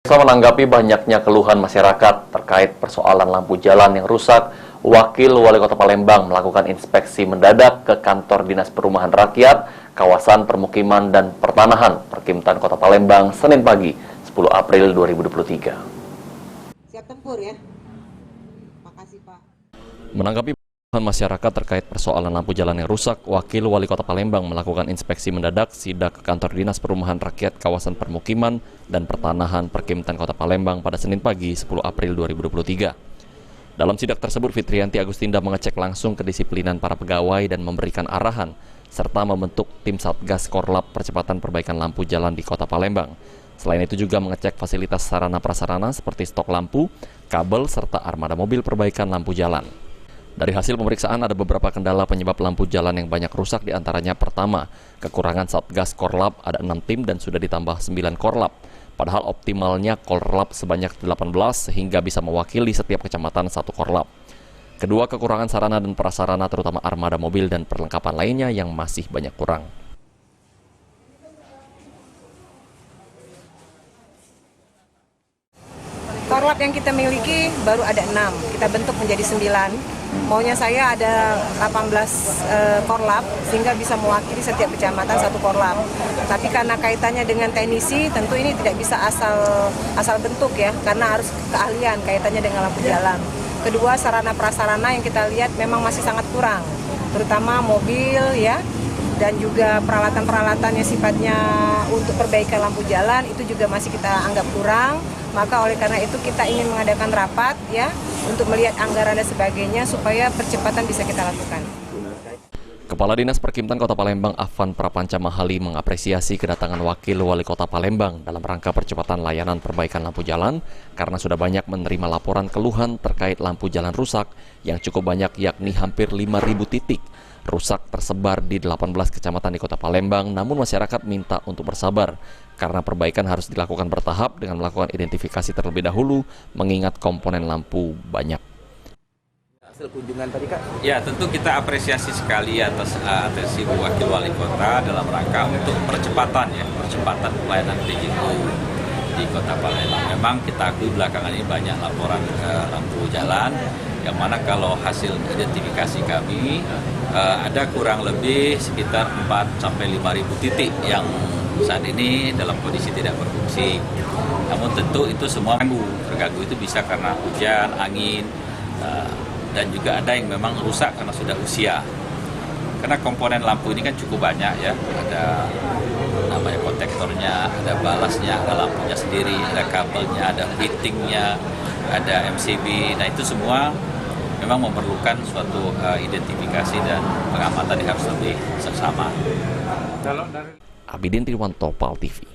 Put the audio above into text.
Menanggapi banyaknya keluhan masyarakat terkait persoalan lampu jalan yang rusak, Wakil Wali Kota Palembang melakukan inspeksi mendadak ke kantor Dinas Perumahan Rakyat, kawasan permukiman dan pertanahan Perkimtan Kota Palembang Senin pagi, 10 April 2023. Siap tempur ya. Makasih Pak. Menanggapi masyarakat terkait persoalan lampu jalan yang rusak, Wakil Wali Kota Palembang melakukan inspeksi mendadak sidak ke kantor Dinas Perumahan Rakyat kawasan permukiman dan pertanahan Perkimtan Kota Palembang pada Senin pagi 10 April 2023. Dalam sidak tersebut, Fitrianti Agustinda mengecek langsung kedisiplinan para pegawai dan memberikan arahan serta membentuk tim Satgas Korlap Percepatan Perbaikan Lampu Jalan di Kota Palembang. Selain itu juga mengecek fasilitas sarana-prasarana seperti stok lampu, kabel, serta armada mobil perbaikan lampu jalan. Dari hasil pemeriksaan ada beberapa kendala penyebab lampu jalan yang banyak rusak, diantaranya pertama, kekurangan Satgas Korlap ada 6 tim dan sudah ditambah 9 Korlap. Padahal optimalnya Korlap sebanyak 18 sehingga bisa mewakili setiap kecamatan 1 Korlap. Kedua, kekurangan sarana dan prasarana terutama armada mobil dan perlengkapan lainnya yang masih banyak kurang. Korlap yang kita miliki baru ada 6, kita bentuk menjadi 9. Maunya saya ada 18 korlap sehingga bisa mewakili setiap kecamatan 1 korlap. Tapi karena kaitannya dengan teknisi, tentu ini tidak bisa asal bentuk ya, karena harus keahlian kaitannya dengan lampu jalan. Kedua, sarana prasarana yang kita lihat memang masih sangat kurang, terutama mobil ya, dan juga peralatan-peralatan yang sifatnya untuk perbaikan lampu jalan itu juga masih kita anggap kurang. Maka oleh karena itu kita ingin mengadakan rapat ya untuk melihat anggaran dan sebagainya supaya percepatan bisa kita lakukan. Kepala Dinas Perkimtan Kota Palembang Afan Prapanca Mahali mengapresiasi kedatangan Wakil Wali Kota Palembang dalam rangka percepatan layanan perbaikan lampu jalan karena sudah banyak menerima laporan keluhan terkait lampu jalan rusak yang cukup banyak, yakni hampir 5.000 titik rusak tersebar di 18 kecamatan di Kota Palembang. Namun masyarakat minta untuk bersabar karena perbaikan harus dilakukan bertahap dengan melakukan identifikasi terlebih dahulu mengingat komponen lampu banyak. Hasil kunjungan tadi Kak? Ya, tentu kita apresiasi sekali atas atensi Wakil Wali Kota dalam rangka untuk percepatan pelayanan digital di Kota Palembang. Memang kita akui belakangan ini banyak laporan lampu jalan, yang mana kalau hasil identifikasi kami ada kurang lebih sekitar 4-5.000 titik yang saat ini dalam kondisi tidak berfungsi. Namun tentu itu semua terganggu itu bisa karena hujan, angin, dan juga ada yang memang rusak karena sudah usia. Karena komponen lampu ini kan cukup banyak ya, ada namanya konektornya, ada balasnya, ada lampunya sendiri, ada kabelnya, ada fittingnya, ada MCB. Nah itu semua memang memerlukan suatu identifikasi dan pengamatan yang harus lebih seksama. Abidin Triwanto, PAL TV.